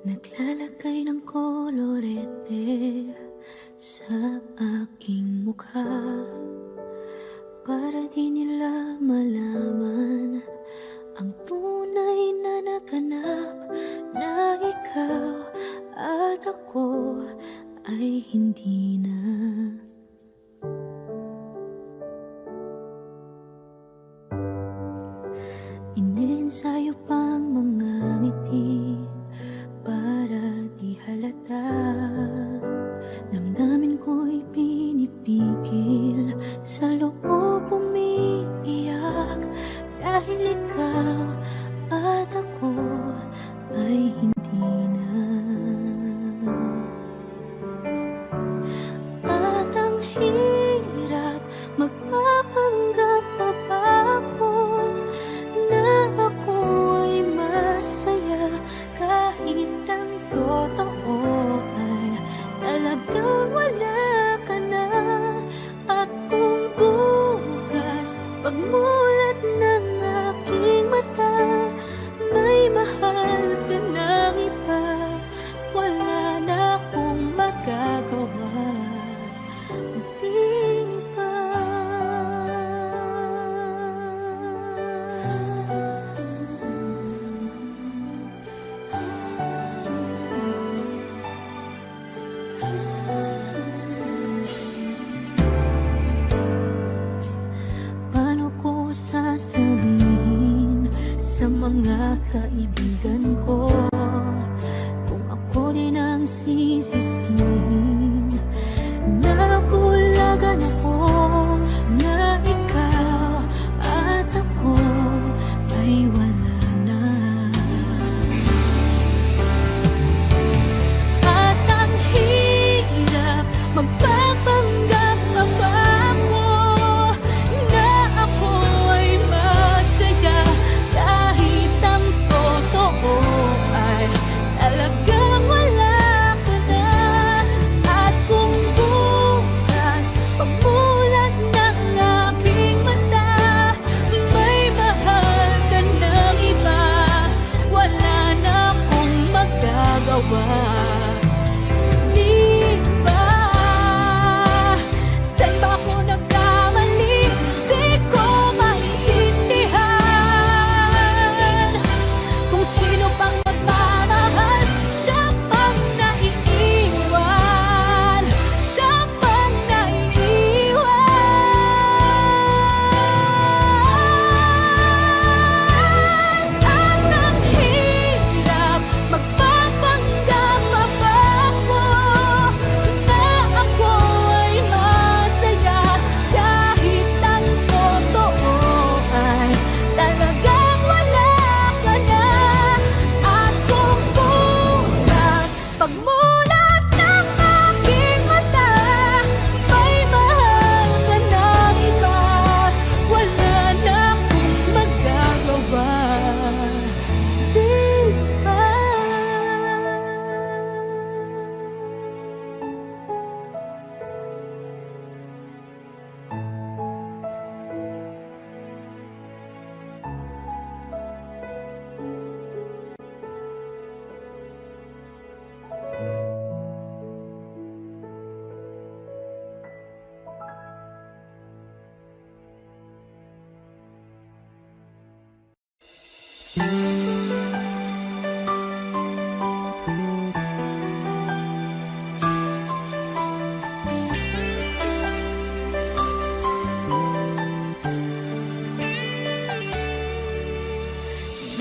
Naglalagay ng kolorete sa aking mukha para di nila malaman ang tunay na naganap, na ikaw at ako ay hindi na. Iniensayo pang mga ngiti para di halata. Damdamin ko'y pinipigil, sa loob umiiyak, dahil ikaw at ako ay hindi na. At ang hirap, magpapanggap pa ba ako na ako ay masaya, kahit ang totoo ay talagang wala ka na. At kung bukas pagmulat ng aking mata, may mahal ka ng iba, wala na akong magagawa. Di ba? Paano ko sasabihin sa mga kaibigan ko kung ako din ang sisisihin? Nabulagan ako na ikaw at ako ay wala na. At ang hirap, magpapanggap pa ba ako na ako ay masaya, kahit ang totoo ay talagang wala ka na. At kung bukas pagmulat ng aking mata, may mahal ka ng iba, wala na akong magagawa. Di ba? Saan ba ako nagkamali? Di ko maintindihan. Kung sino pang nagmamahal, siya pang naiiwan, siya pang naiiwan. At ang hirap, magpapanggap pa ba ako na ako ay masaya, kahit ang totoo ay talagang wala ka na. At kung bukas pagmulat ng aking mata, may mahal ka ng iba, wala na akong magagawa. Di ba?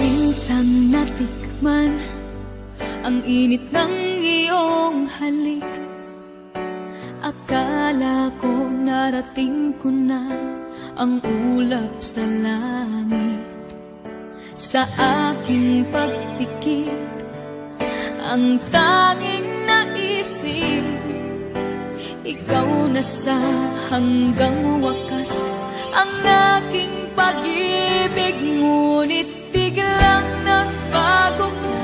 Minsang natikman ang init ng iyong halik, akala ko narating ko na ang ulap sa langit. Sa aking pagpikit, ang tanging naisip, ikaw na sa hanggang wakas ang aking pag-ibig. Ngunit biglang nagbago ka,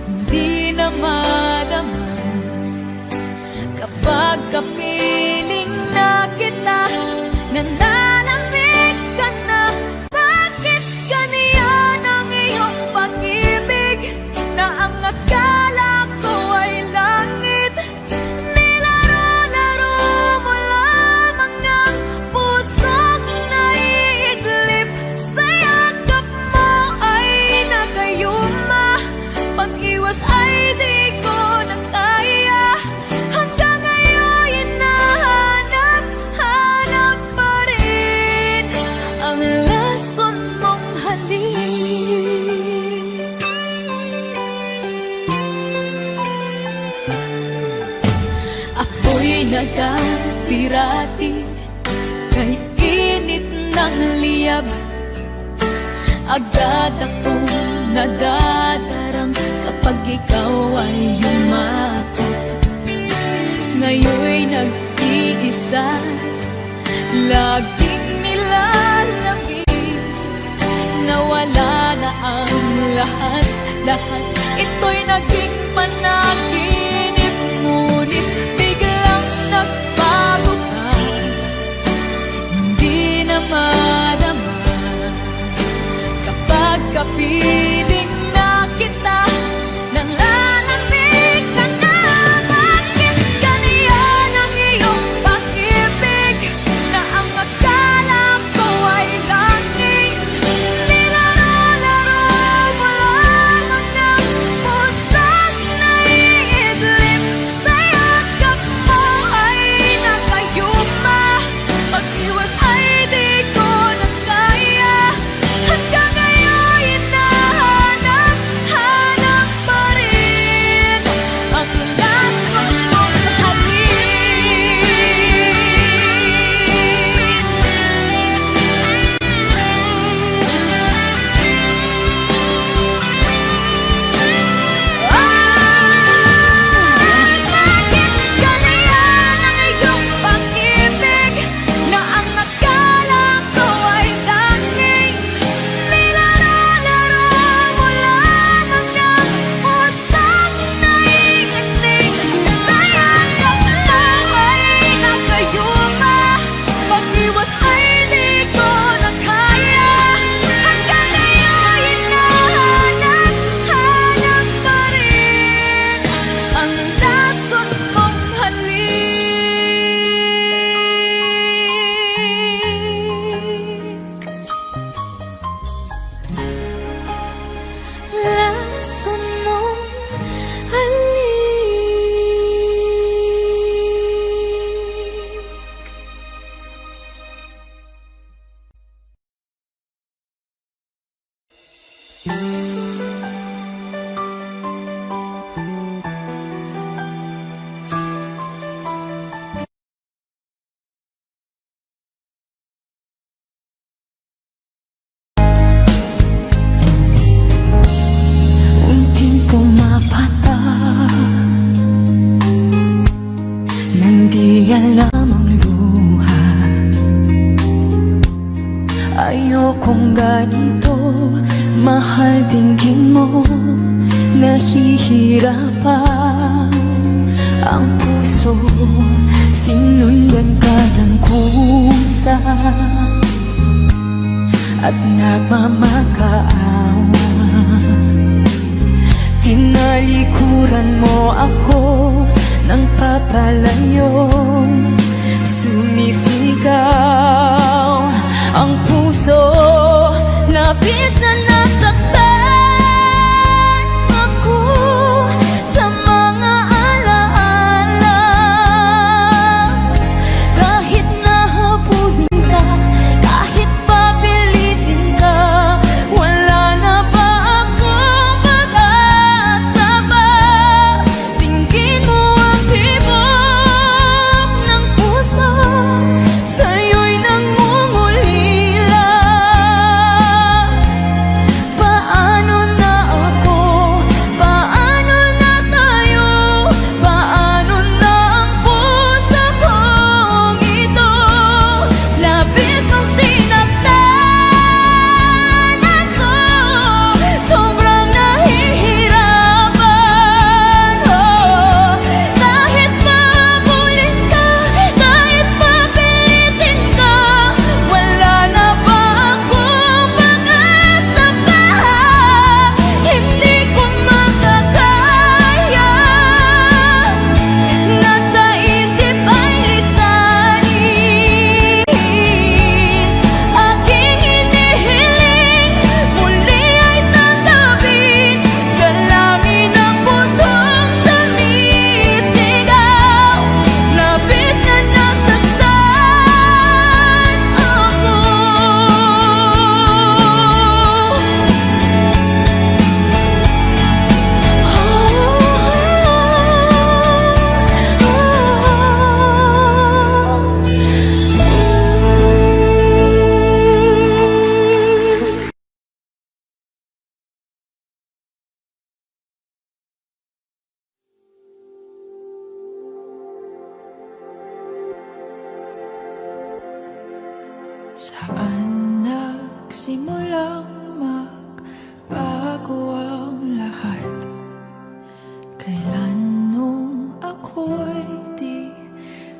hindi na madama kapag kapiling na kita, nanalamig ka na. Bakit ganyan ang iyong pag-ibig na ang nagkapirati kay init ng liyab. Agad akong nadadarang kapag ikaw ay yumakap. Ngayon'y nag-iisa, laging nilalamig. Nawala na ang lahat, ito'y naging panaginip. Ngunit biglang nagbago ka, hindi na madama kapag kapiling na kita. Nang lalamig ka na, bakit ganyan ang iyong pag-ibig, na ang akala ko ay langit? Nilalaro mo lamang ng pusat na iidlim. Sa yakap mo ay nakayuma, pag-iwas ay di ko na kaya. Hanggang ngayon hinahanap pa rin ang lasang mong bakit ganyan ang iyong pag-ibig, na ang akala ko ay langit? Nilalaro mo lamang ng pusang naiinig. Sa yakap mo ay nakayuma, pag-iwas ay di ko na kaya. Hanggang ngayon hinahanap pa rin ang lason mong halik. Lason mong halik. Unting pumapatak nang di alam ang luha. Ayokong ganito, mahal, tingin mo nahihirapan ang puso. Sinundan ka ng kusa at nagmamakaawa. Tinalikuran mo ako ng papalayo, sumisigaw ang puso. Labis na nasaktan ako sa mga alaala. Kahit nahabulin ka, kahit papilitin ka, wala na ba akong pag-asa ba? Tingin mo ang tibok ng puso, sa'yo'y nangungulila. Saan nagsimulang magbago ang lahat? Kailan nung ako'y di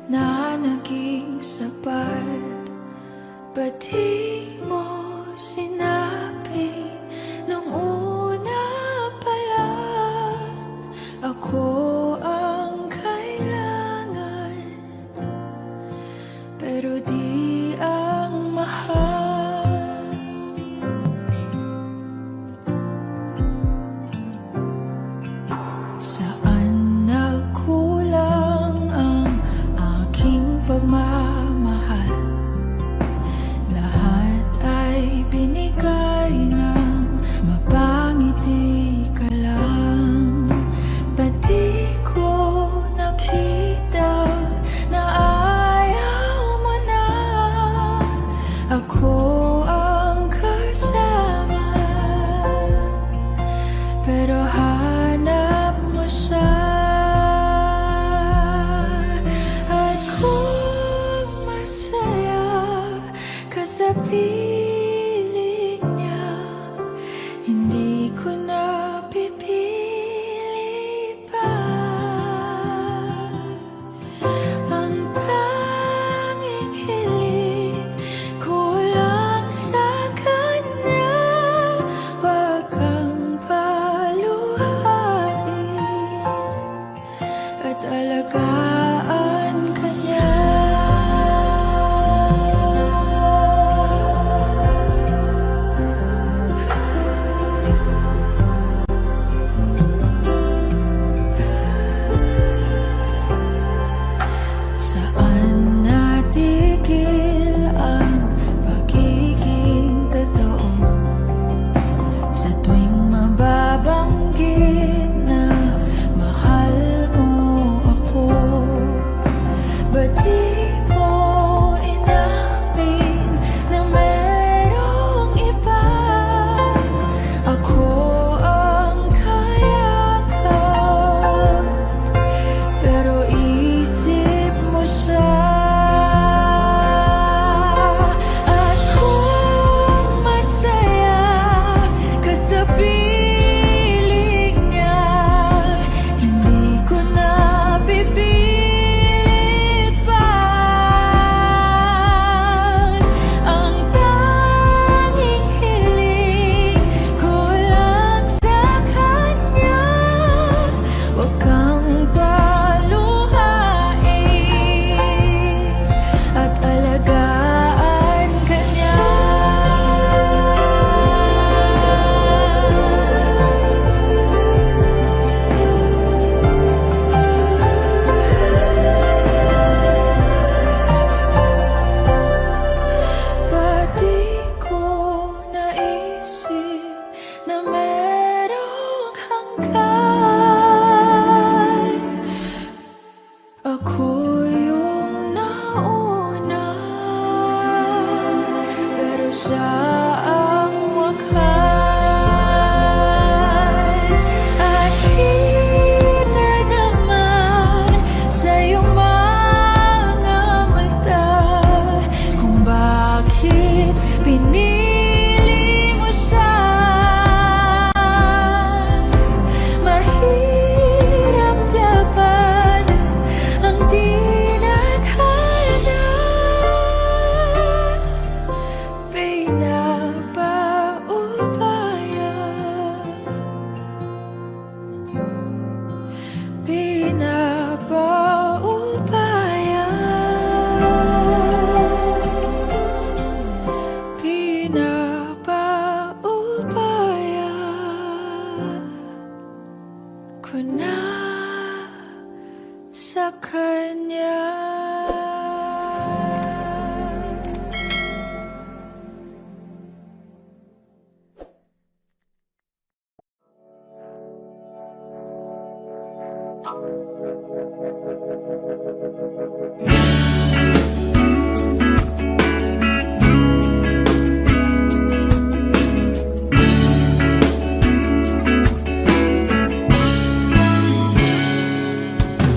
na naging sapat? Ba't di mo sinabi nung una pa lang ako ang kailangan, pero di ang mahal? Saan nagkulang ang aking pagmamahal? Lahat ay binigay ng mapangiti ka lang. Ba't di ko nakita na ayaw mo na ako ang kasama? Pero hanap mo siya, at kung masaya ka sa piling niya, hindi ko na pipilit pa. Ang tanging hiling ko lang sa kanya, wag kang paluhain at alagaan ka niya. Saan natigil ang pagiging totoo? Sa tuwing mababanggit na mahal mo ako, ba't di mo inamin na merong iba? Ako ang kayakap, pero isip mo siya. At kung masaya ka sa piling niya, hindi ko na pipilit pa. Ang tanging hiling ko lang sa kanya, wag kang paluhain at alagaan ka niya. Ba't di ko naisip na merong hanggan? Ako yung nauna, pero siya ang wakas. At kita naman sa iyong mga mata kung bakit pinili mo siya. Mahirap labanan ang tinadhana, pinapaubaya, pinapaubaya ko na sa kanya.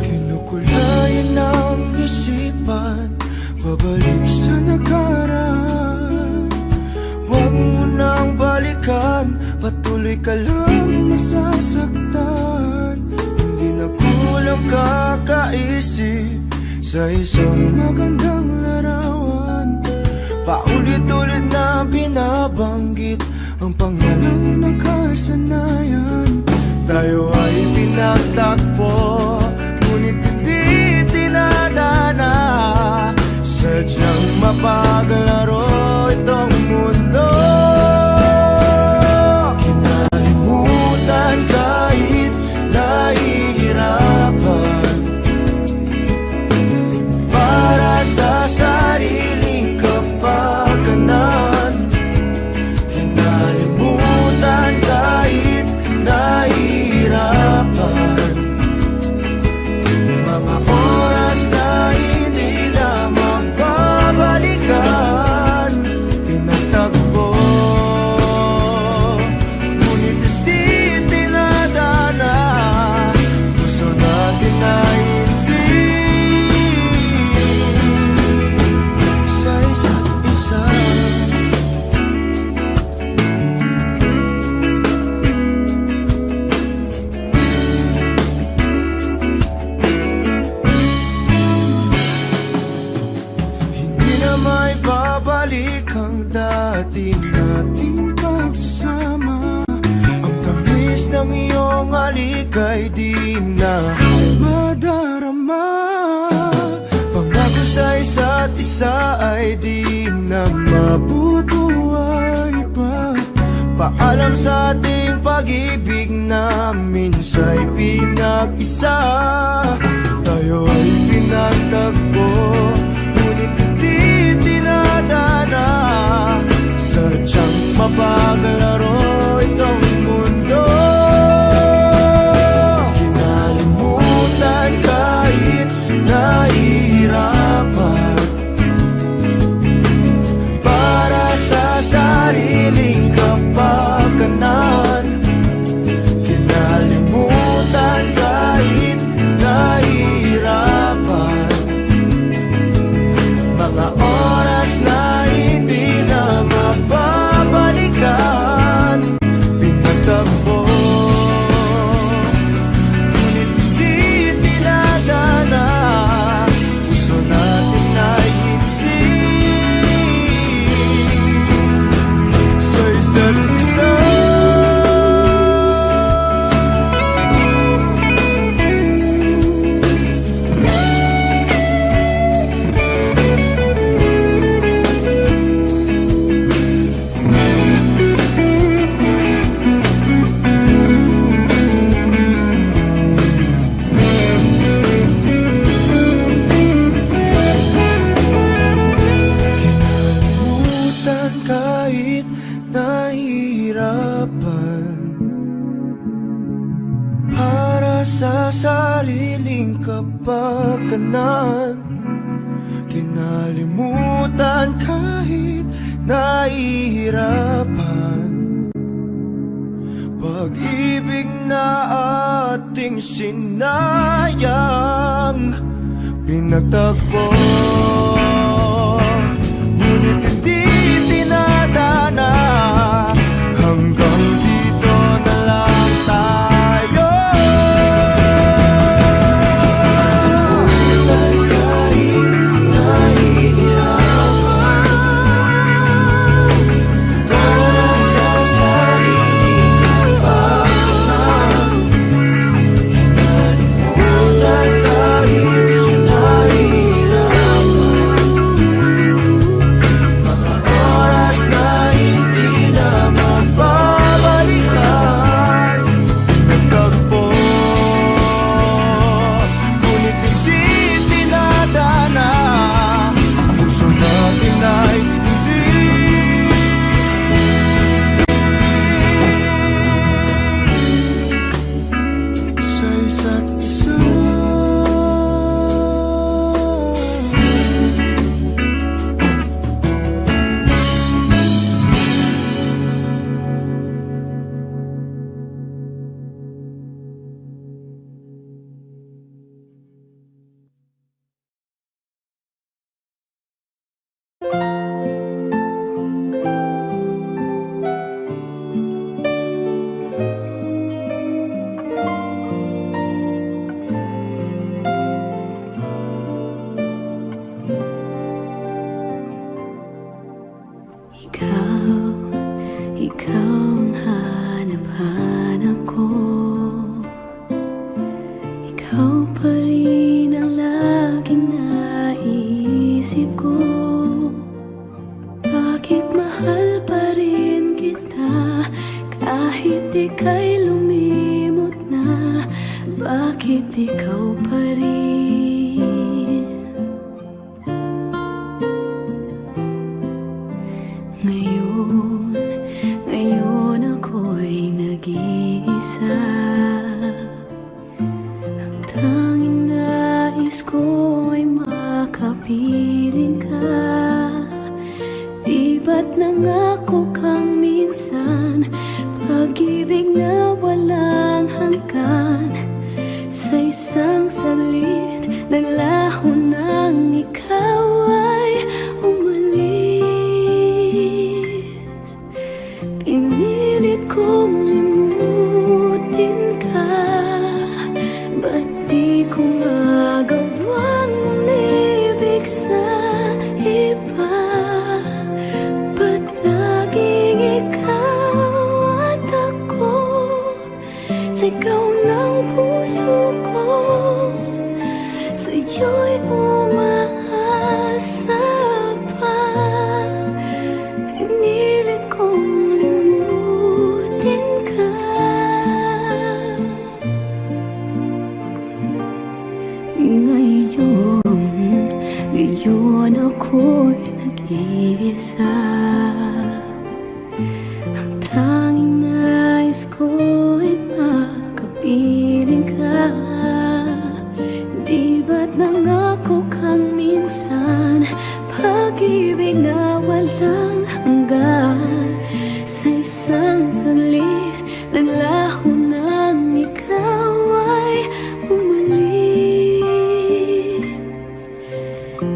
Kinukulayan ng isipan, babalik sa nakaraan. ka lang masasaktan. Hindi na kulang kakaisip sa isang magandang larawan. Paulit-ulit na binabanggit ang pangalang nakasanayan. Tayo ay pinagtagpo, ngunit hindi tinadana. Sadyang mapaglaro itong mundo. Kinalimutan kahit nahihirapan, para sa sariling kapakanan. Kinalimutan kahit nahihirapan, mga oras na hindi na mababalikan. Pinagtagpo, ngunit hindi tinadana. Gusto natin na hindi sa isa't isa. Hindi na may babalik ang dati nating pagsasama. Ang tamis ng iyong halik ay di na madarama. Pangako sa isa't isa ay di na mabubuhay pa. Paalam sa ating pag-ibig na minsa'y pinag-isa. Tayo ay pinagtagpo, ngunit hindi tinadana. Sadyang mapaglaro itong mundo. Kinalimutan kahit nahihirapan, para sa sariling kapakanan. Kinalimutan kahit nahihirapan, mga oras na hindi na mababalikan. Pinagtagpo, ngunit hindi tinadana. Gusto natin na hindi sa isa't isa. Kinalimutan kahit nahihirapan, para sa sariling kapakanan. Kinalimutan kahit nahihirapan, pag-ibig na ating sinayang. Pinagtagpo, ngunit hindi tinadana. Hanggang dito na lang tayo. Kahit nahihirapan, para sa sariling kapakanan. Kinalimutan kahit nahihirapan, mga oras na hindi na mababalikan. Nagtagpo, ngunit hindi tinadana. Puso natin ay hindi sa isa't isa. Ikaw pa rin ang laging naisip ko. Bakit mahal pa rin kita kahit ika'y lumimot na? Bakit ikaw pa rin? Ngayon ako'y nag-iisa. Ang tanging nais ko ay makapiling ka. Di ba't nangako kang minsan, pag-ibig na walang hanggan? Sa isang salit, naglaho nang ikaw ay umalis. Pinilit kong limutin ka, ba't di ko magawang umibig sa iba? Ba't laging ikaw at ako, sigaw ng puso ko, sa'yo'y umaasa pa. Pinilit kong limutin ka. Ngayon ako'y nag-iisa. Ang tanging nais ko'y makapiling ka. Di ba't nangako kang minsan, pag-ibig na walang hanggan? Sa isang saglit, naglaho nang ikaw ay umalis.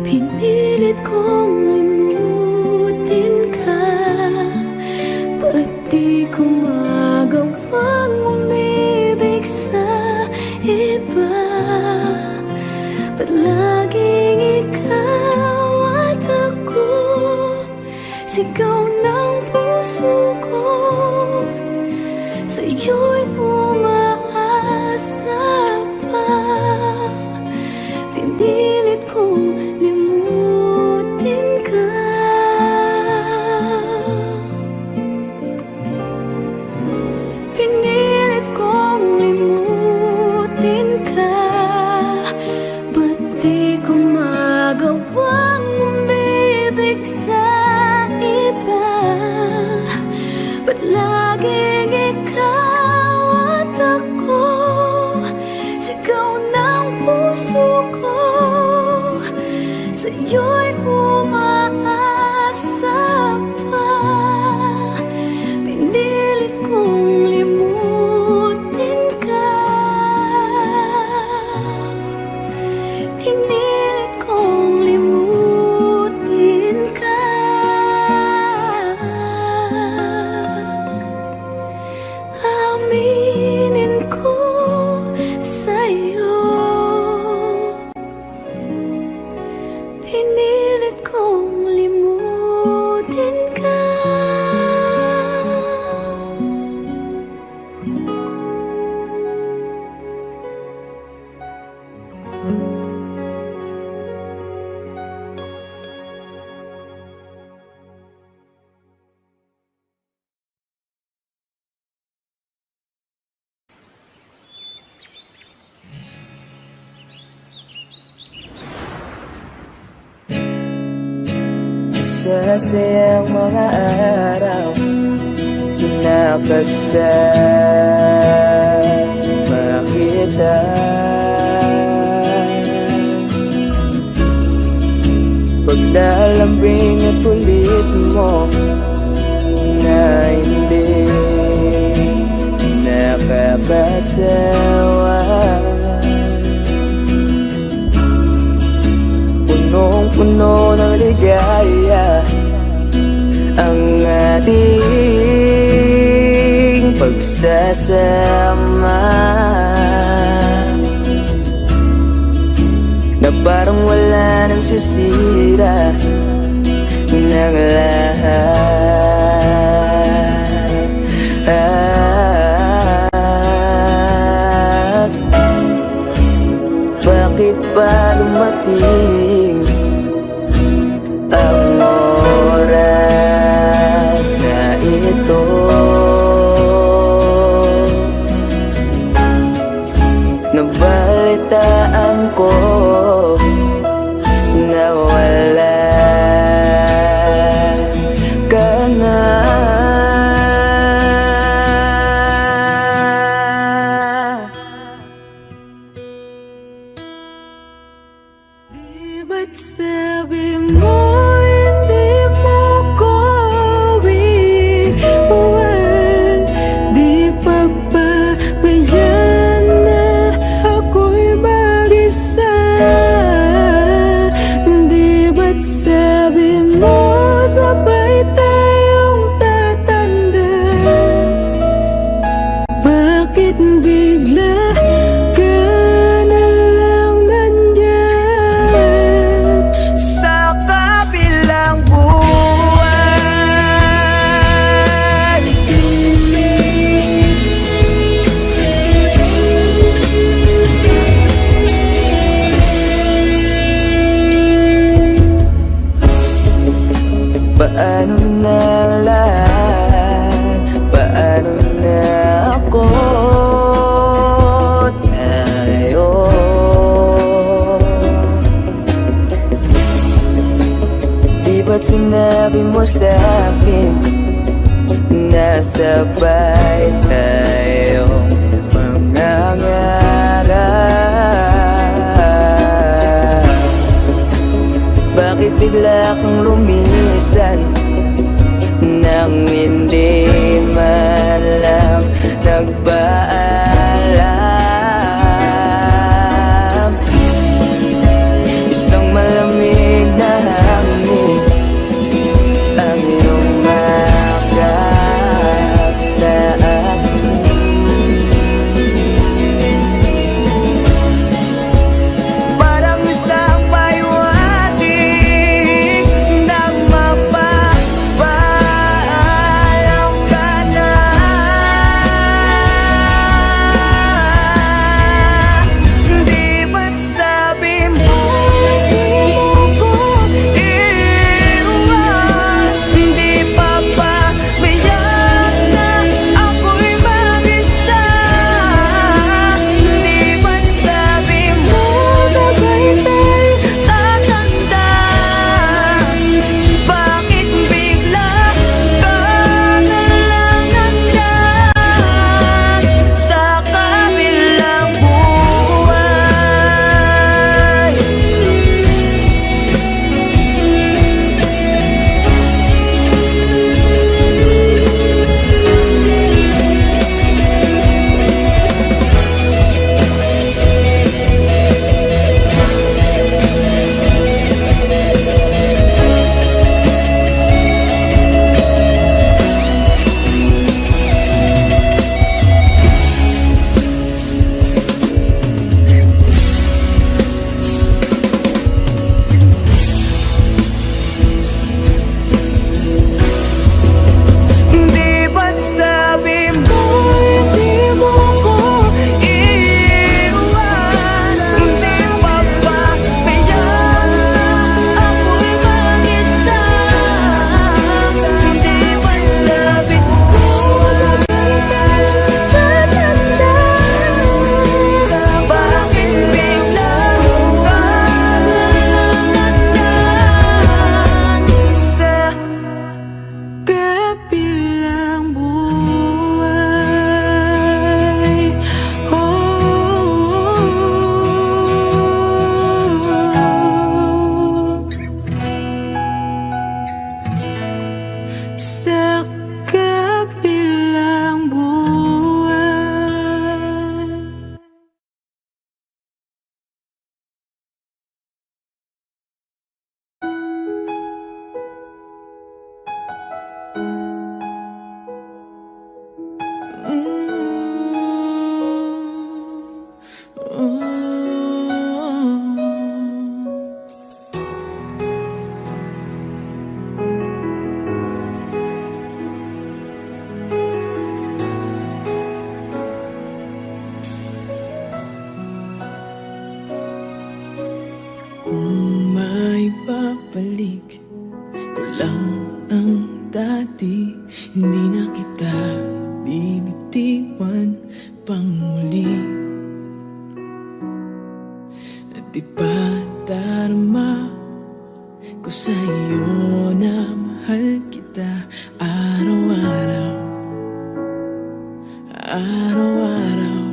Pinilit kong limutin ka, ba't di ko magawang umibig sa iba? Ba't laging ikaw at ako, sigaw ng puso ko, sa'yo'y umaasa pa. Pinilit kong limutin ka. Pinilit kong limutin ka, ba't di ko magawang umibig sa iba? Ba't laging ikaw at ako, sigaw ng puso ko, sa'yo'y umaasa pa. Pinilit kong limutin ka. Pinilit kong limutin ka. Aminin ko sa'yo, pinilit kong limutin ka. Masasayang mga araw pinapasama kita. Paglalambing at ulit mo na hindi nakakasawa. Punong-puno ng ligaya ang ating pagsasama, na parang wala nang sisira ng lahat. bakit pa dumating ang oras na ito? Nabalitaan ko na wala ka na. Di ba't sabi mo hindi mo ko iwan? Di pa ba bayan na ako'y mag-isa? Di ba't sabi mo sabay tayong tatanda? Bakit bigla ka na lang nandyan sa kabilang buwan? Paano na lang? Paano na ako? Tayo di ba't sinabi mo sa'kin na sabay tayo mangangarap? Bakit bigla kang lumisan nang hindi man lang nagpaalam? Isang malamig na hangin ang iyong makap sa akin. Parang isang paywating nang mapapaalam ka na. Di ba't sabi mo hindi mo ko iwan? Di pa ba bayan na ako'y mag-isa? Di ba't sabi mo sabay tayo tatanda? Bakit bigla ka na lang nandyan sa kabilang buwan? Di ba't sabi mo hindi mo ko iwan? Di pa ba bayan na ako'y mag-isa? Di ba't sabi mo sabay tayong tatanda? Bakit bigla ka na lang nandyan sa kabilang buhay? Sa kabilang buwan. ibabalik ko lang ang dati. Hindi na kita bibitiwan pang muli. At di pa darma ko sa iyo na mahal kita araw-araw, araw-araw.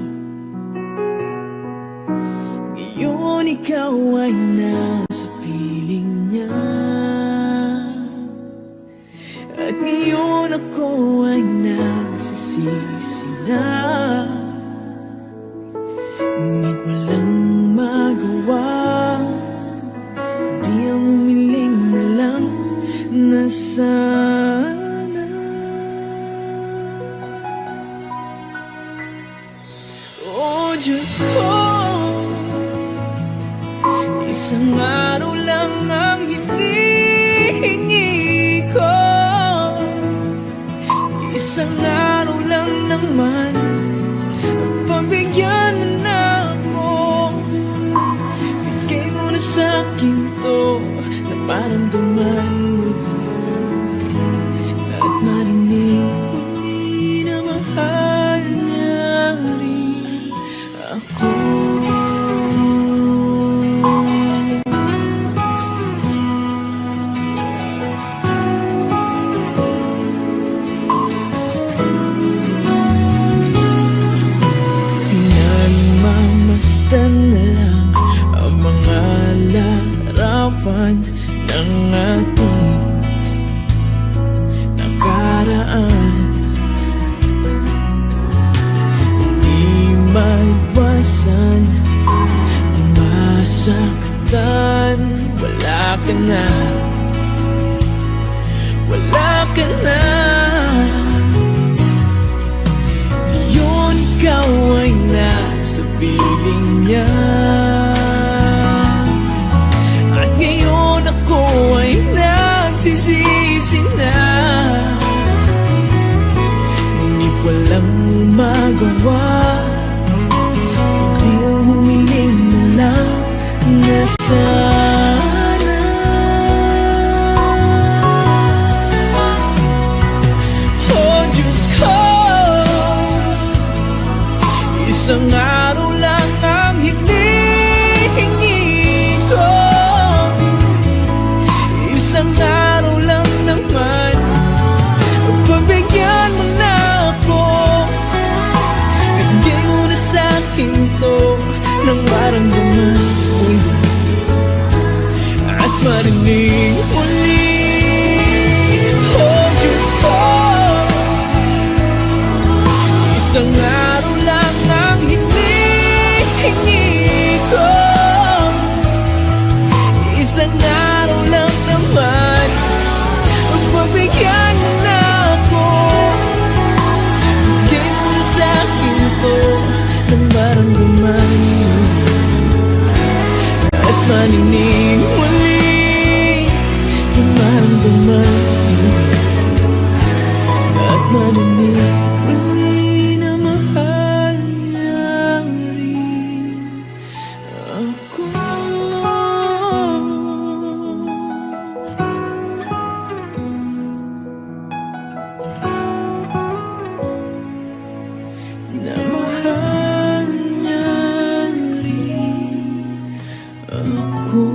Ngayon ikaw ay nasa piling niya, at ngayon ako ay nagsisisi na. Ngunit walang magawa, di ang umiling na lang na sana. Oh Diyos ko, isang araw lang ang hinihingi ko. Isang araw lang naman, pagbigyan mo na ako. Bigay mo na sa'kin to na maramdaman muli, at marinig muli na mahal niya rin ako. Nagmamasdan na lang ang mga larawan ng ating nakaraan. Di maiwasan ang masaktan. Wala ka na, wala ka na. Ngayon ikaw ay nasa piling niya, at ngayon ako ay nagsisisi na. Ngunit walang magawa, kundi ang humiling na lang na sana. Oh Diyos ko, isang araw lang ang hinihingi ko. Isang araw lang naman, pagbigyan mo na ako. Bigay mo na sa'kin to nang maramdaman muli, at marinig muli. Oh Diyos ko, isang araw lang ang hinihingi ko. Isang araw lang naman, pagbigyan mo na ako. Bigay mo na sa'kin to nang maramdaman muli, at maninig muli. Nang maramdaman muli, at maninig muli na mahal niya rin ako. Na mahal niya rin ako.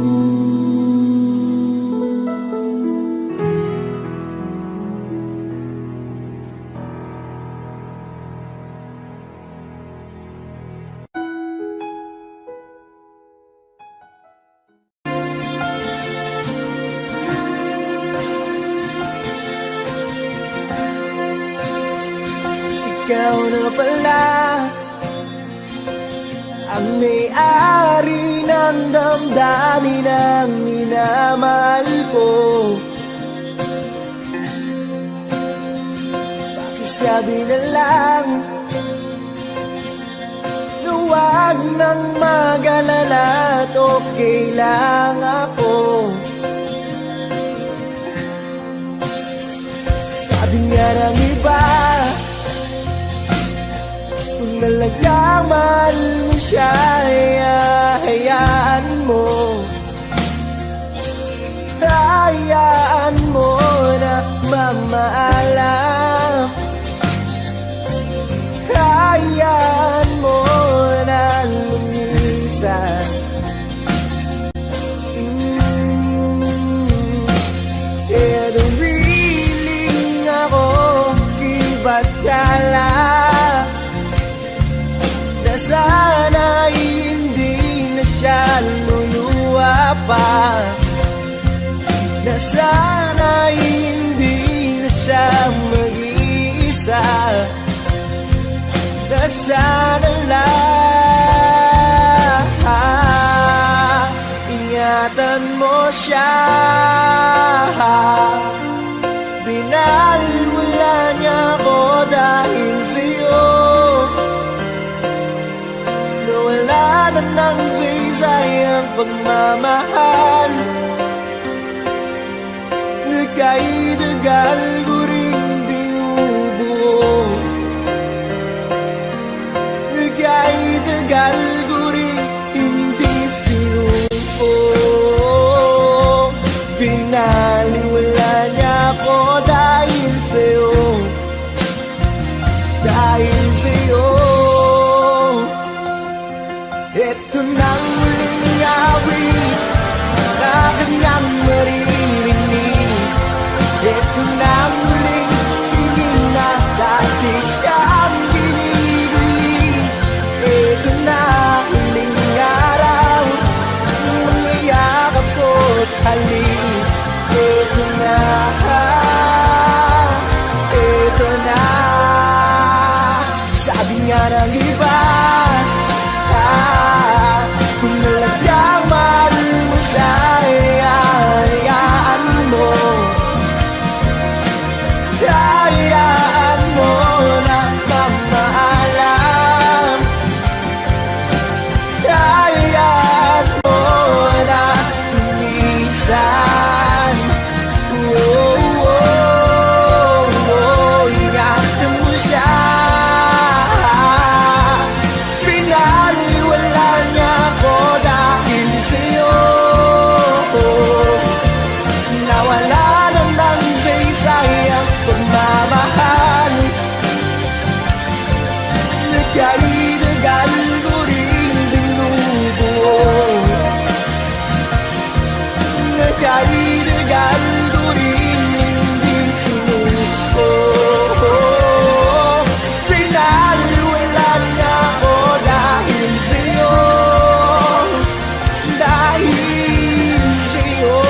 Ikaw na pala ang may-ari ng damdamin ng minamahal ko. Pakisabi na lang na huwag nang mag-alala at okay lang ako. Sabi nga ng iba, kung talagang mahal mo siya, ay hayaan mo. isa. Kaya dumiling ako kiba't kala na sana hindi na siya luluwa pa, na sana hindi na siya mag-iisa, na sana lang ingatan mo siya. Binaliwala niya ako dahil sa'yo, nawala na ng saysayang pagmamahal. Nagkaidagal ko rin binubuo, nagkaidagal ko rin hindi sinuko. Binaliwala niya ako dahil sa'yo, dahil sa'yo. Ito nang muling awit na kanyang maririnig. Ito nang muling tingin na dati siyang binibig. Ito na huling araw, mga yakap ko't halik. Ito na, ito na. Sabi nga ng iba, kung talagang mahal mo siya, hayaan mo, hayaan mo na mamaalam, hayaan mo na minsan. Oh, oh, oh, ingatan mo siya. Pinaliwala niya ako dahil sa'yo, nawala na ng saysayang pagmamahal. Nagkaidagal ko rin binubuo, nagkaidagal ko rin hindi sinuko. Pinaliwala niya ako dahil sa'yo, dahil sa'yo.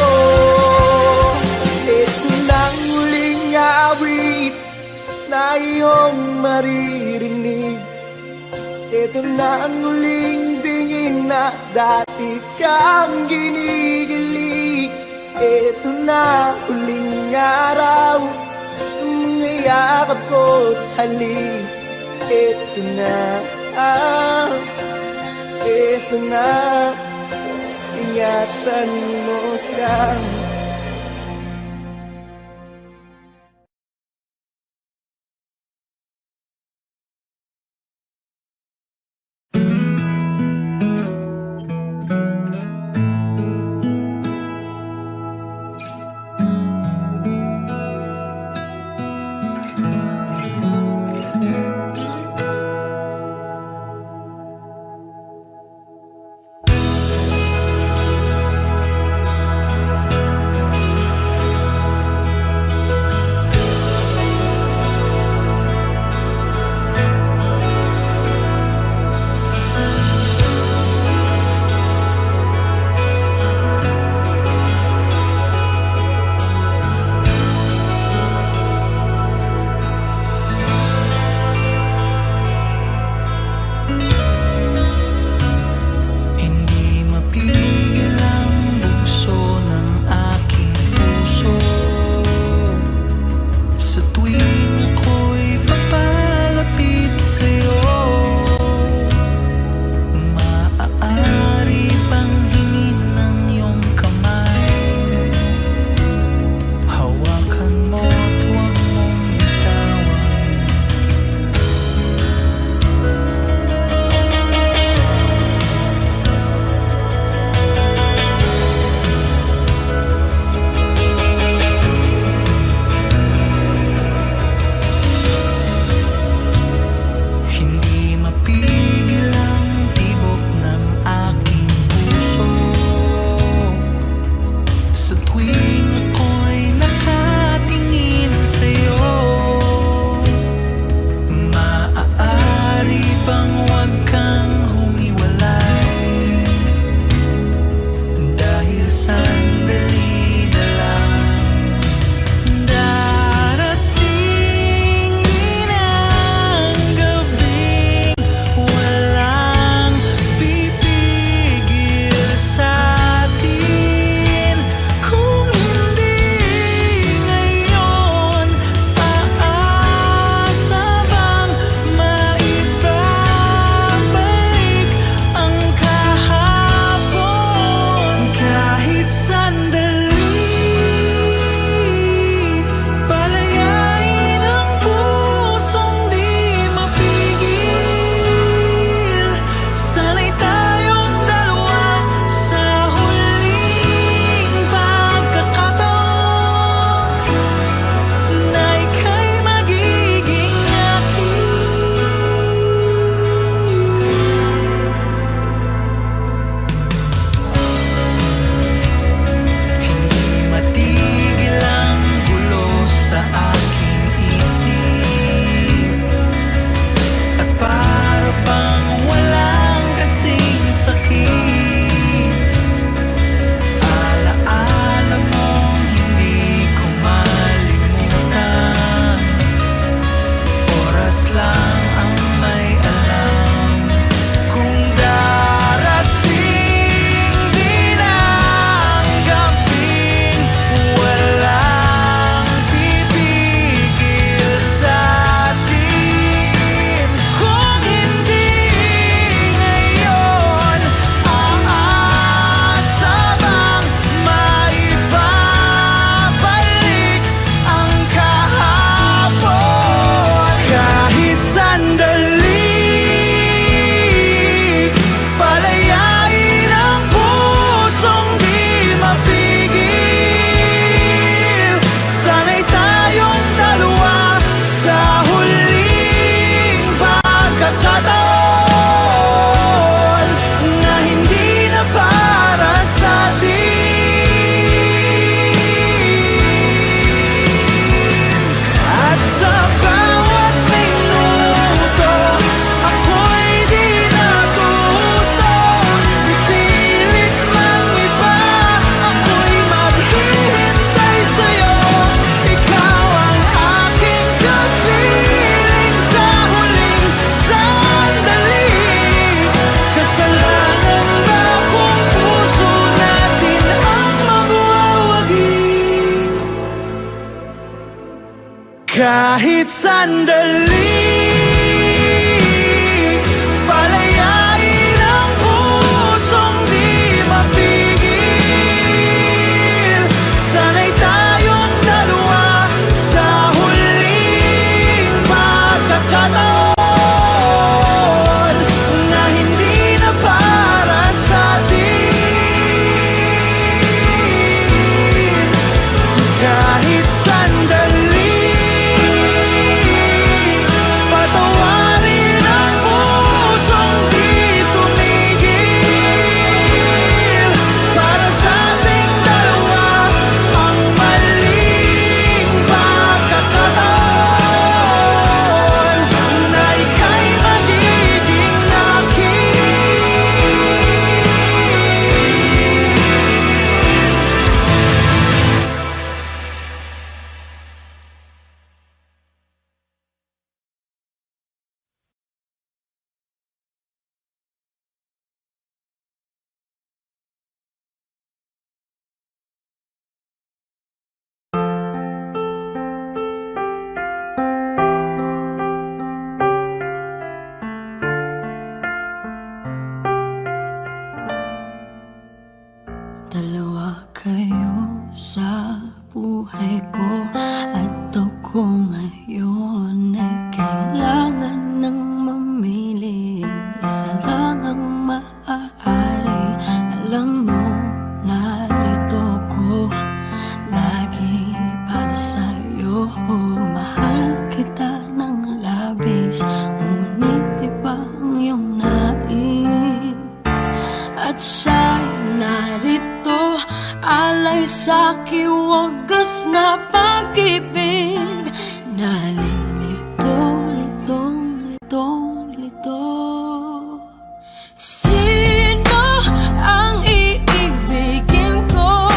Ito nang huling awit na iyong maririnig. Ito na ang huling tingin na dati kang ginigilig. Ito na huling araw, mga yakap ko't halik. Ito na, ito na, ingatan mo siya. Kahit sandali, palayain ang pusong di mapigil. Sana'y tayong dalawa sa huling pagkakataon na hindi na para sa atin. Kahit sandali, patawarin ang pusong di tumigil. Para sa ating dalawa ang maling pagkakataon na ika'y magiging akin. Dalawa kayo sa buhay ko at ako ngayon ay kailangan ng mamili. Isa lang ang maaari. Alam mo, narito ko lagi para sa'yo. Mahal kita ng labis, ngunit iba ang iyong nais. At siya'y narito, alay sa'ki wagas na pag-ibig. Nalilito, litong, litong, lito. Sino ang iibigin ko?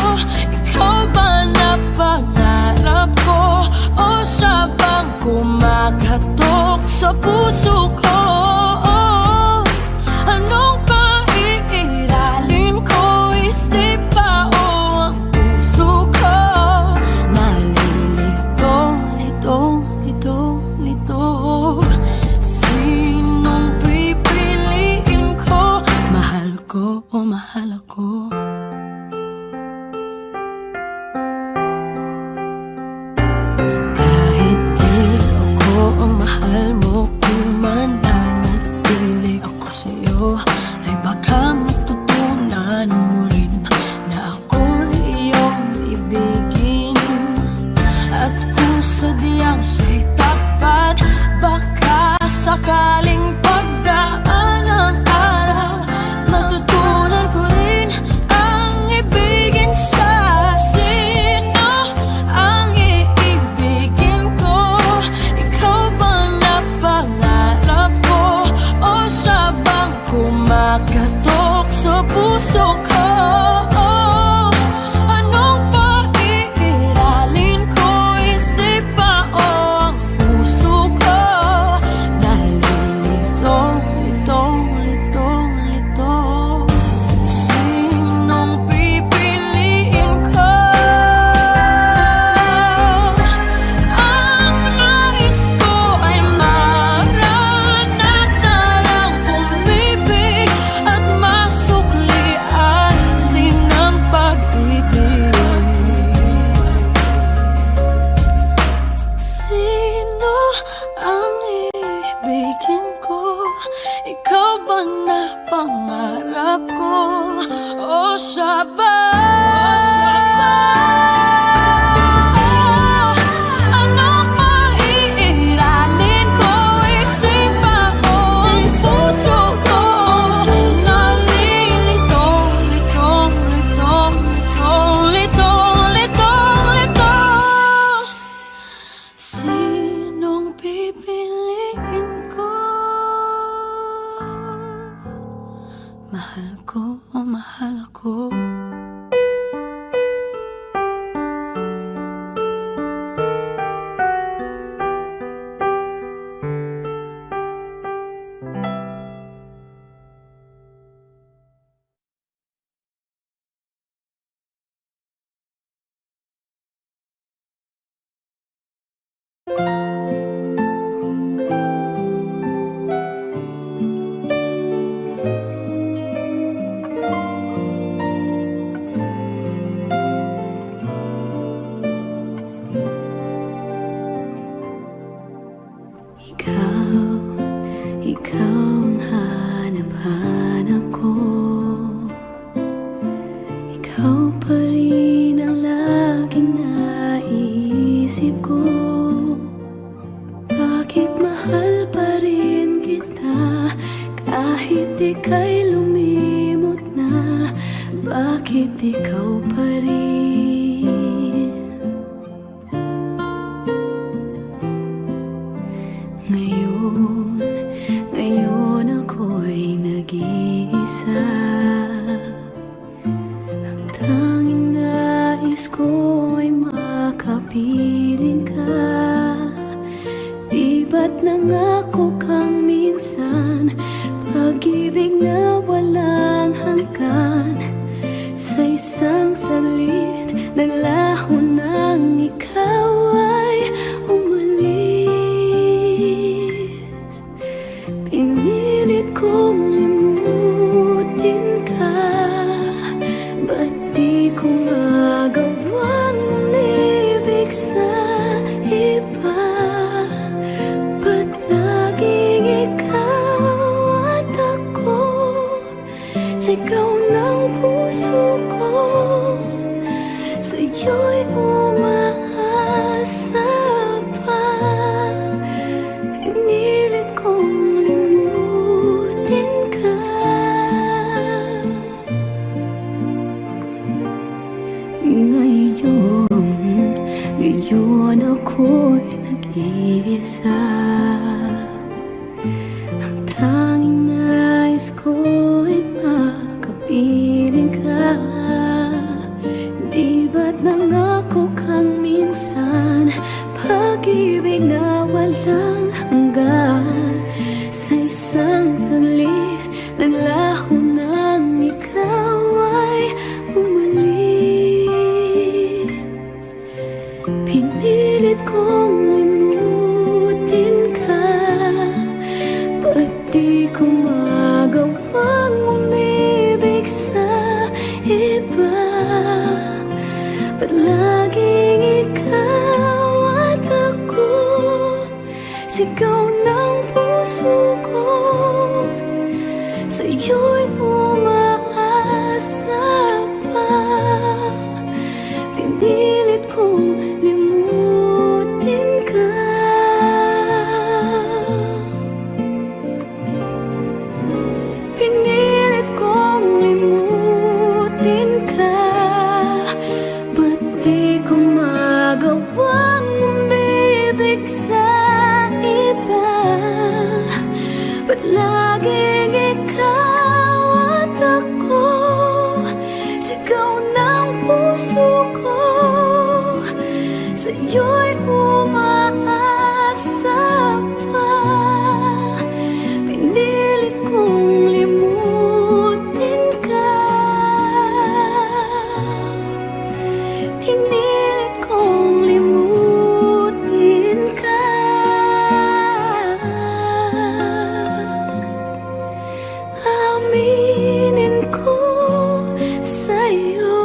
Ikaw ba na pangarap ko? O siya bang kumakatok sa puso ko? Anong paiiralin ko? Isip pa o ang puso ko? Nalilito, litong, litong, lito. Sinong pipiliin ko? Mahal ko o mahal ako? Kahit di ako ang mahal mo, kung mananatili ako sa'yo, ay baka matutunan mo rin na ako'y iyong ibigin. At kung sadyang siya'y tapat, baka sakaling pagdaan ang araw, matutunan ko rin ang ibigin siya. Sino ang iibigin ko? Ikaw bang napangarap ko? O siya bang kumakatok sa puso ko? Anong paiiralin ko? Isip pa o ang puso ko? Nalilito, litong, litong, lito. Sinong pipiliin ko? Ang nais ko ay maranasan ang umibig at masuklian din ang pag-ibig. Sino ang ibigin ko? Ikaw ba na pangarap ko? O siya ba? Anong maiiralin ko? Isip pa o ang puso ko? Nalilito, litong, litong, litong, litong, litong, lito. Sinong pipiliin ko? Mahal ko o mahal ako? bakit ikaw pa rin? Ngayon ako'y nag-iisa. Ang tanging nais ko ay makapiling ka. Di ba't nangako kang minsan, pag-ibig na walang hanggan, sa isang salit naglaho nang ikaw ay umalis. Pinilit kong limutin ka, ba't di ko magawang umibig sa iba? Ba't laging ikaw at ako, sigaw ng puso ko, sa'yo'y umaasa pa. Pinilit kong limutin ka. Ngayon ako'y nag-iisa. Ang tanging nais ko'y makapiling ka. Di ba't nangako kang minsan, pag-ibig na walang hanggan, sa isang saglit naglaho nang ikaw ay umalis. Pinilit kong limutin ka, ba't di ko magawang umibig sa iba? Ba't laging ikaw at ako, sigaw ng puso ko, sa'yo'y umaasa pa. Pinilit kong limutin ka. Pinilit kong limutin ka, ba't di ko magawang umibig sa iba? Ba't laging ikaw at ako, sigaw ng puso ko, sa'yo'y umaasa pa. Pinilit kong limutin ka. Pinilit kong limutin ka. Aminin ko sa'yo,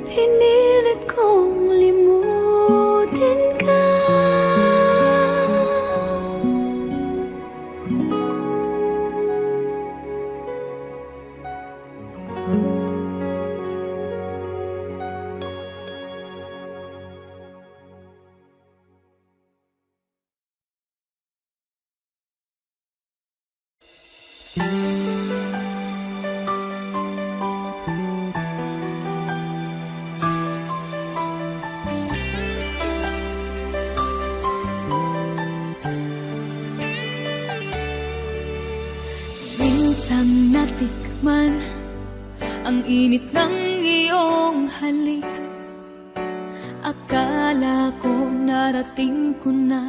pinilit kong limutin ka. Minsan natikman ang init ng iyong halik. Akala ko narating ko na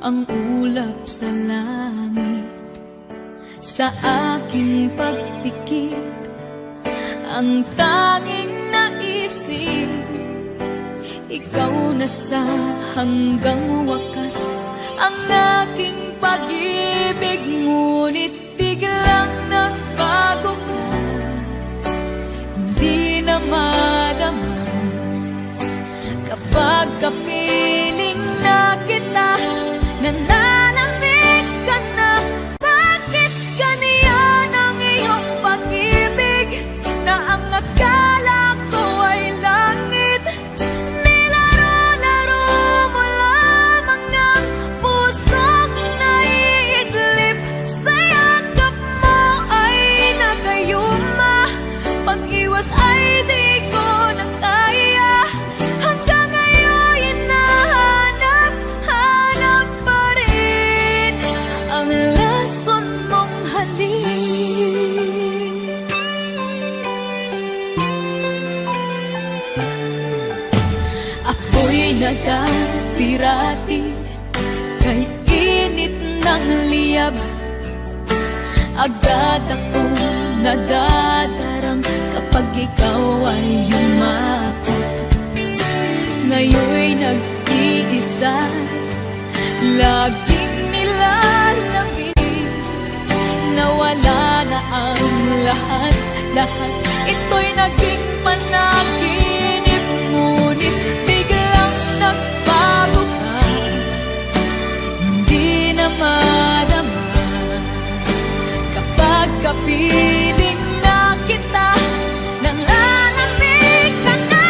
ang ulap sa langit. Sa aking pagpikit, ang tanging naisip, ikaw na sa hanggang wakas ang aking pag-ibig. Ngunit biglang nagbago ka, hindi na madama kapag kapiling na kita. Nanalamig ka na, bakit ganyan ang iyong pag-ibig, na ang akala ko ay langit? Nilaro-laro mo lamang ang pusong naiidlip, saya dati-rati kay init ng liyab. Agad akong nadadarang kapag ikaw ay yumakap. Ngayon'y nag-iisa, laging nilalamig. Nawala na ang lahat, ito'y naging panaginip. Ngunit biglang nagbago ka, hindi na madama kapag kapiling na kita. Nang lalamig ka na,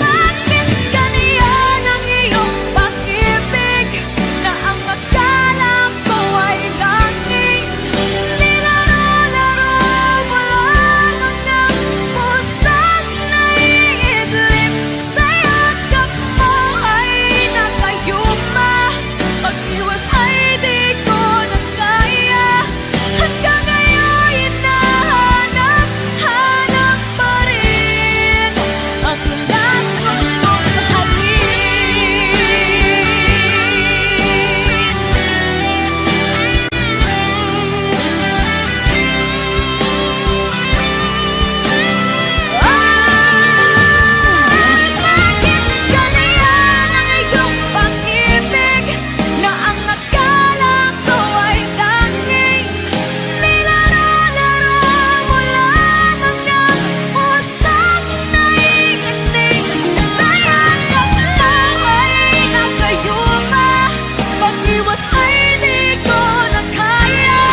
bakit ganyan ang iyong pag-ibig? Na ang akala ko ay langit, nilalaro mo lamang ng pusang naiidlim. Sa yakap mo ay nakayuma, pag-iwas ay di ko na kaya. Hanggang ngayon hinahanap pa rin ang lason mong bakit ganyan ang iyong pag-ibig? Na ang akala ko ay langit, nilalaro mo lamang ng pusang naiinig. Sa yakap mo ay nakayuma, pag-iwas ay di ko na kaya.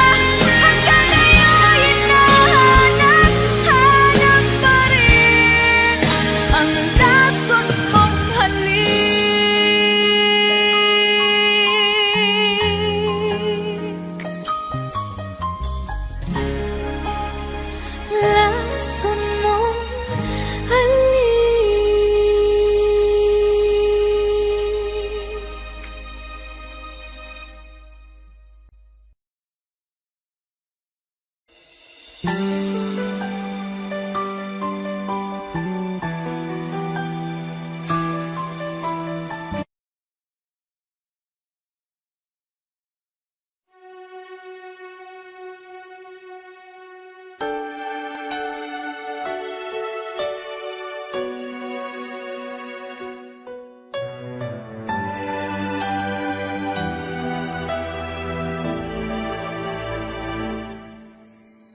Hanggang ngayon hinahanap pa rin ang lason mong halik. Lason mong halik.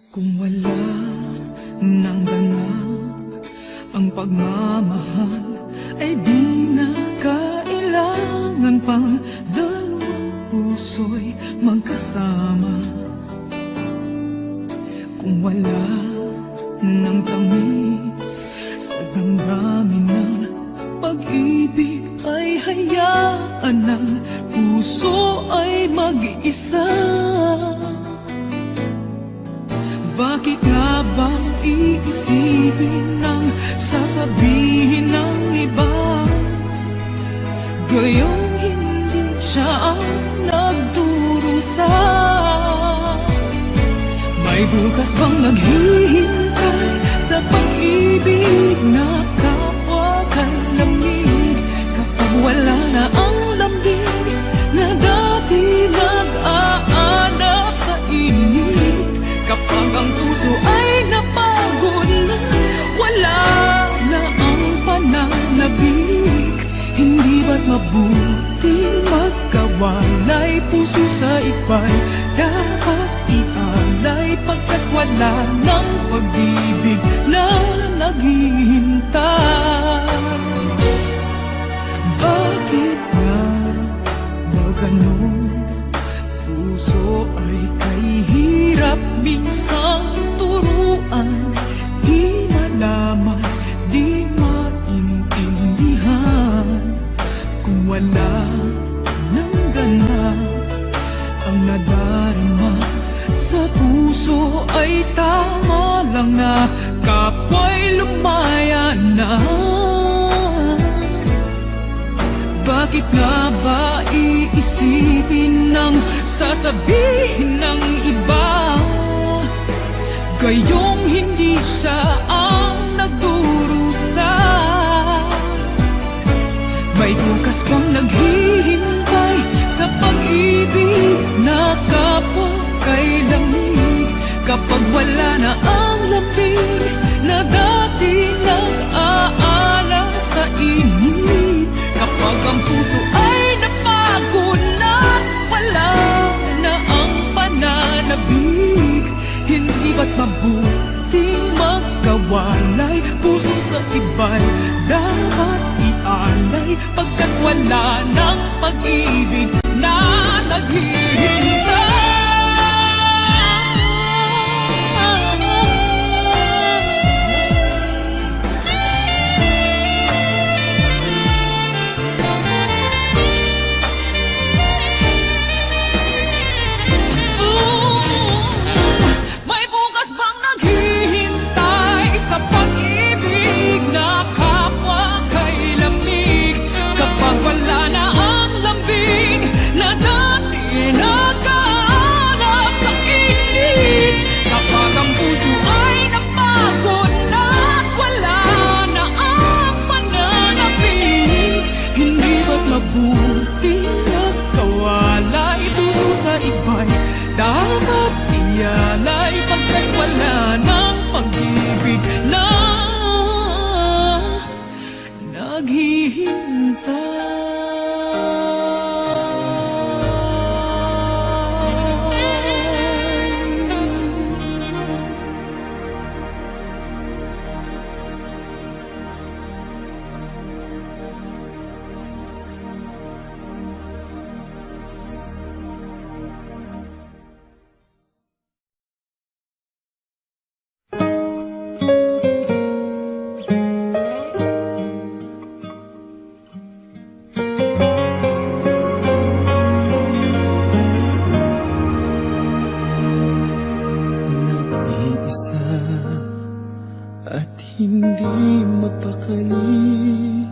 Kung wala nang ganap ang pagmamahal, ay di na kailangan pang dalawang puso'y magkasama. Kung wala nang tamis sa damdamin ng pag-ibig, ay hayaan ng puso ay mag-isa. Bakit nga ba iisipin ang sasabihin ng iba? Gayong hindi siya ang nagdurusa. May bukas bang naghihintay sa pag-ibig na kapwa kay lamig? Kapag wala na ang lambing na dati nag-aanap sa init, kapag ang puso ay napagod na, wala na ang pananabik, hindi ba't mabuting magkawalay? Puso sa ipay dapat ialay, pagkat wala ng pag-ibig na naghihintay. Bakit nga ba ganun? Puso ay kay hirap minsang turuan, di malaman, di maintindihan. Kung wala nang ganap ang nadarama sa puso, ay tama lang na kapwa'y lumaya na. Bakit nga ba iisipin ng sasabihin ng iba? Gayong hindi siya ang nagdurusa. May bukas bang naghihintay sa pag-ibig na kapwa kay lamig? Kapag wala na ang lambing na dating nag-aalala sa init, kapag ang puso ay napagod na wala na ang pananabig, hindi ba't mabuting magkawalay? Puso sa iba'y dapat ialay, pagkat wala ng pag-ibig na naghihintay. May bukas bang naghihintay sa pag-ibig na kapwa kay lamig? Kapag wala na ang lambing na dati nagkahanap sa init, kapag ang puso ay napagod na wala na ang pananabig, hindi ba't mabuting nagkawalay? Puso sa iba'y dapat ialay, pagkat wala ng pag-ibig na naghihintay. Nag-iisa at hindi mapakali,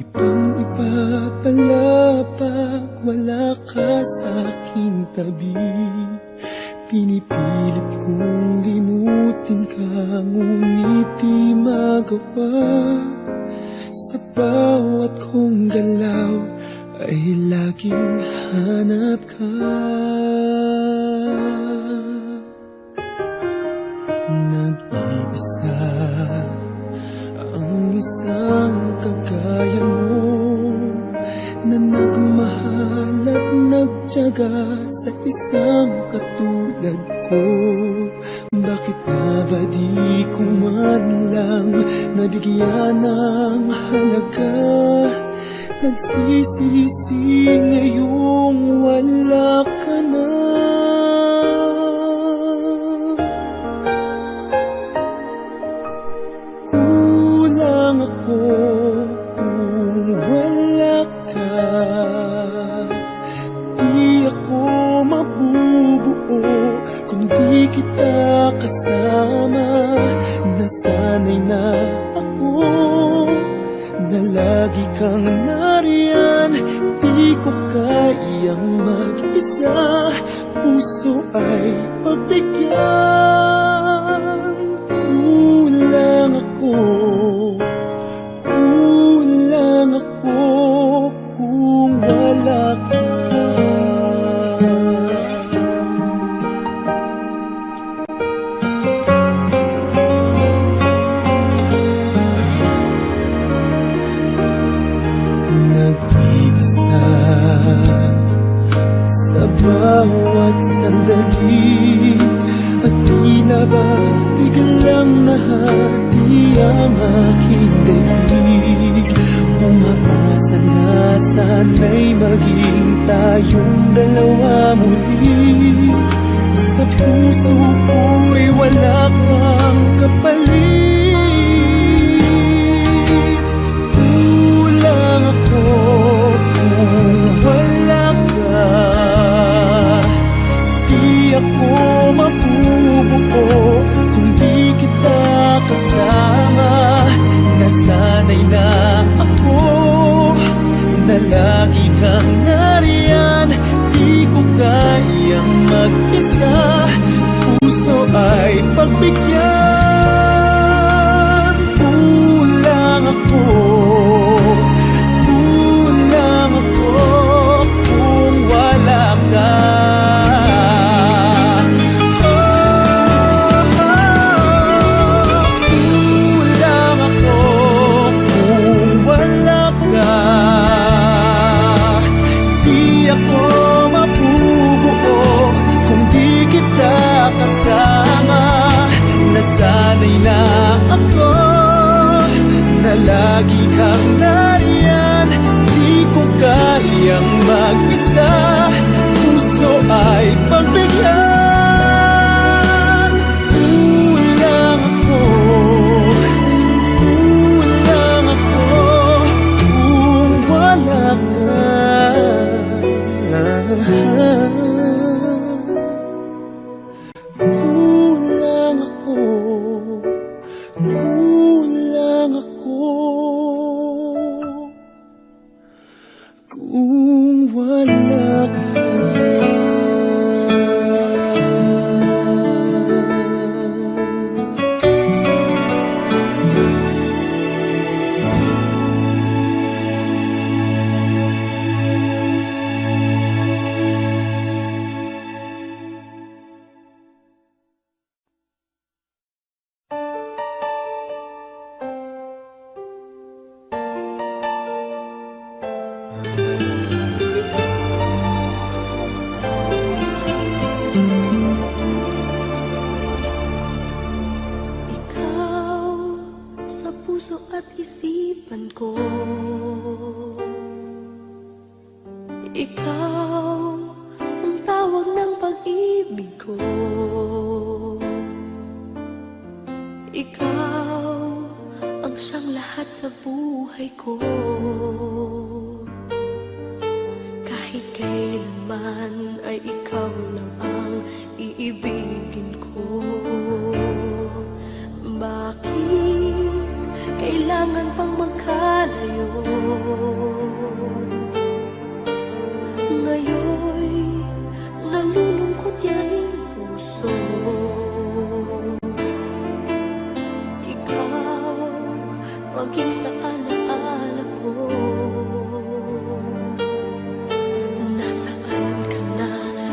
ibang-iba pala pag wala ka sa aking tabi. Pinipilit kong limutin ka, ngunit di magawa. Sa bawat kong galaw ay laging hanap ka. Nag-iisa ang isang kagaya mo, na nagmahal at nagtiyaga sa isang katulad ko. Bakit nga ba di ko man lang nabigyan ng halaga? Nagsisisi ngayong wala ka na. Kulang ako kung wala ka, di ako mabubuo kung di kita kasama. Nasanay na ako na lagi kang nariyan, di ko kayang mag-isa. Puso ay pagbigyan. Kulang ako kung wala ka. Nag-iisa sa bawat sandali, at tila ba biglang nahati ang aking daig. Umaasa na sana'y maging tayong dalawa muli. Sa puso ko'y wala kang kapalit. Kulang ako kung wala ka, di ako mabubuo kung di kita kasama. Nasanay na ako na lagi kang nariyan, di ko kayang mag-isa. Puso ay pagbigyan. Kulang ako kung makasama. Nasanay na ako na lagi kang nariyan. Di ko kayang mag-isa, puso ay pagbigyan. Kulang ako kung wala ka. Kulang ako kung wala ka. Ikaw sa puso at isipan ko, ikaw ang tawag ng pag-ibig ko, ikaw ang siyang lahat sa buhay ko. Kahit kailanman ay ikaw lang ang iibigin ko. Bakit kailangan pang magkalayo? Ngayon'y nalulungkot yan ang puso. Ikaw maging sa alaala ko. Nasaan ka na?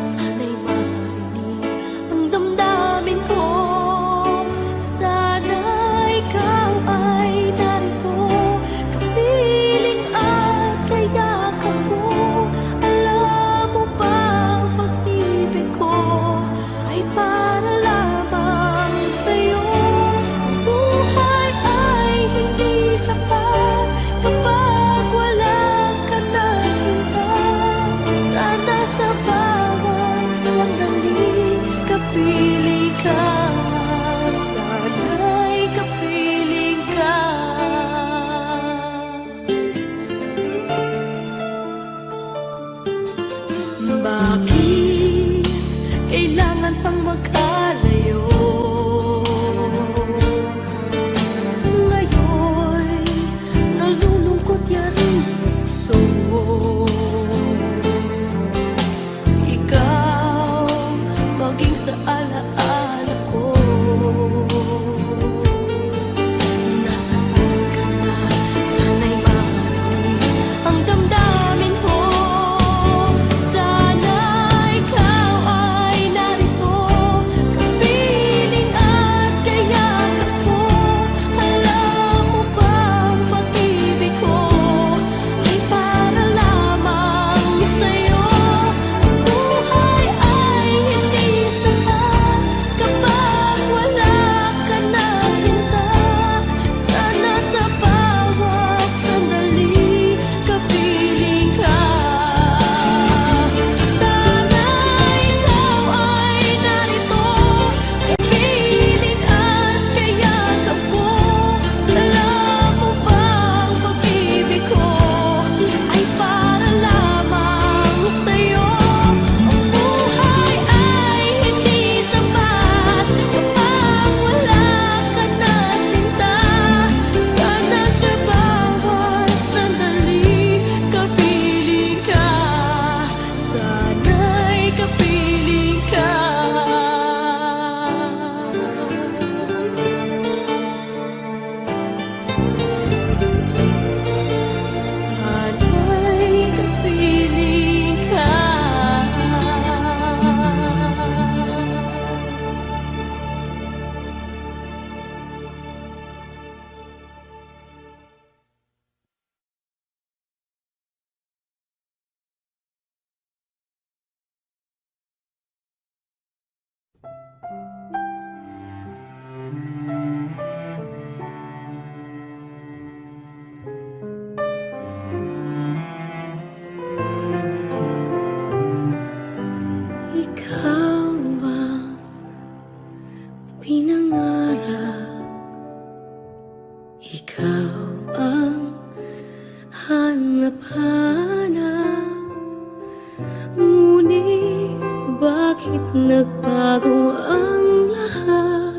Sana'y marinig ang damdamin ko. Ikaw ang pinangarap, ikaw ang hanap-hanap. Ngunit bakit nagbago ang lahat?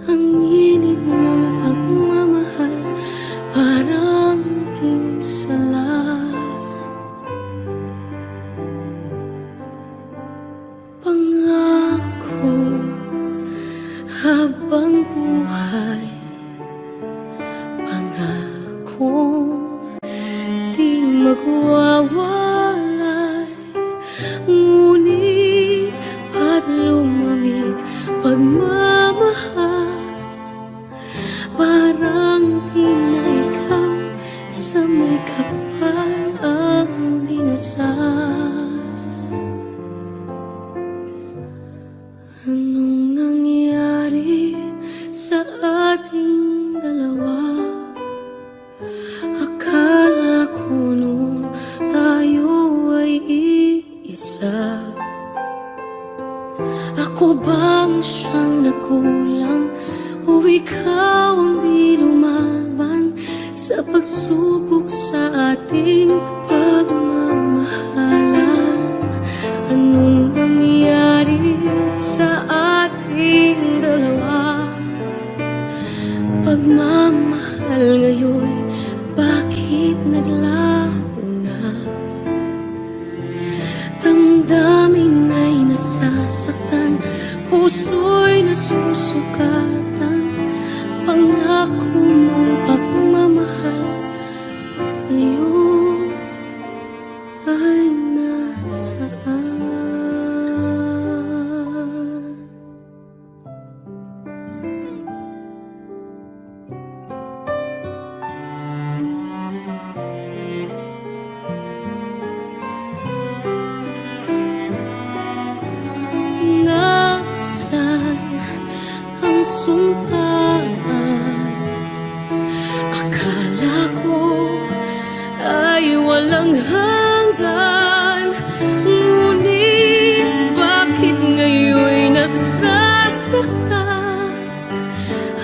Ang init ng pagmamahal parang naging salat. Pangako habang buhay, pangakong di magwawalay. Ngunit ba't lumamig pagmamahal? Parang di na ikaw sa may kapal ang dinasal. Anong nangyari sa ating dalawa? Akala ko noon tayo ay iisa. Ako bang siyang nakulang o ikaw ang di lumaban sa pagsubok sa ating pagmamahalan? Anong nangyari sa ating dalawa? Pagmamahal ngayon, bakit naglaho na? Damdamin ay nasasaktan, puso'y nasusukatan. Pangako mong pagmamahal ngayon ay nasaan? Nasaan ang sumpaan? Akala ko ay walang hanggan. Ngunit bakit ngayon'y nasasaktan?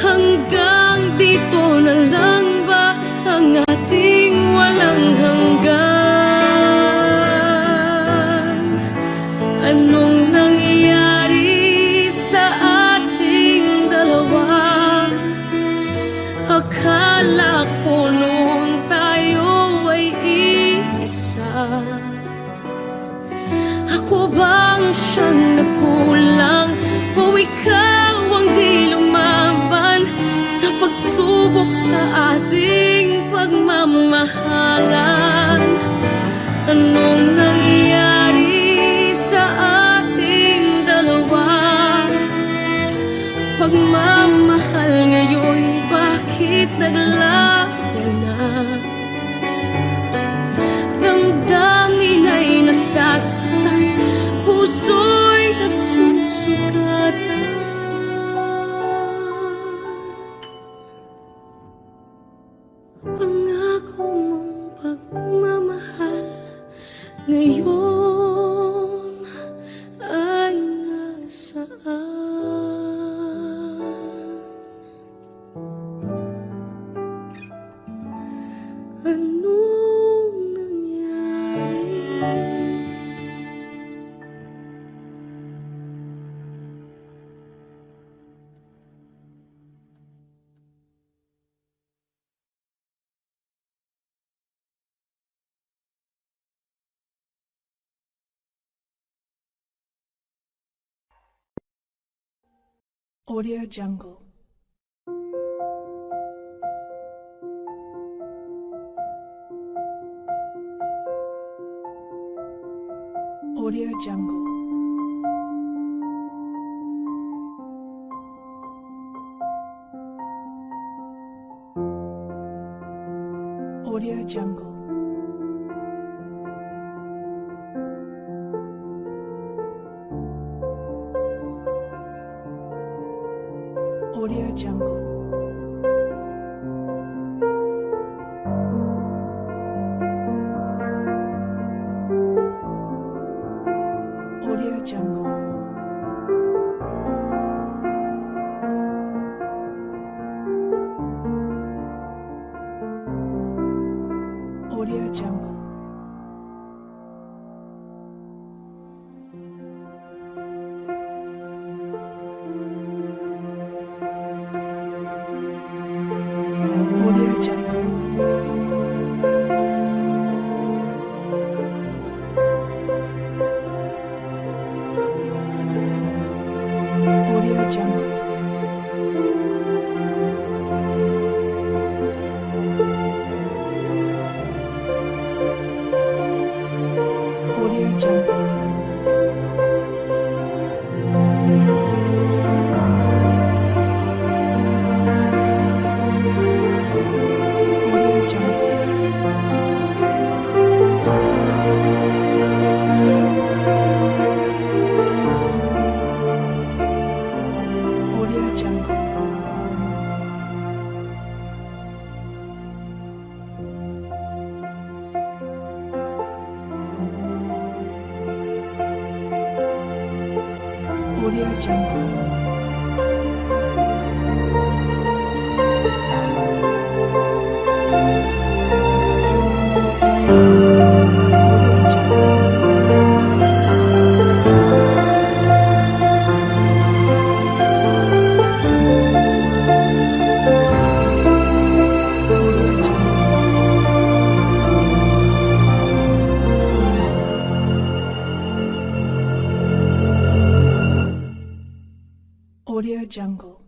Hanggang dito na lang ba ang ating walang hanggan? Anong nangyari sa ating dalawa? Akala ko noon tayo ay iisa. Ako bang siyang nagkulang o ikaw ang di lumaban sa pagsubok sa ating pagmamahalan? Anong nangyari sa ating dalawa? Pagmamahal ngayon, bakit naglaho na? Damdamin ay nasasaktan, puso'y nasusugatan. Pangako mong pagmamahal ngayon ay nasaan? Anong nangyari? Audio Jungle. Audio Jungle. Audio Jungle. Audio Jungle. Audio Jungle. Audio Jungle. Audio Jungle. Audio Jungle. Audio Jungle. Audio Jungle. Audio Jungle. Audio Jungle. Audio Jungle.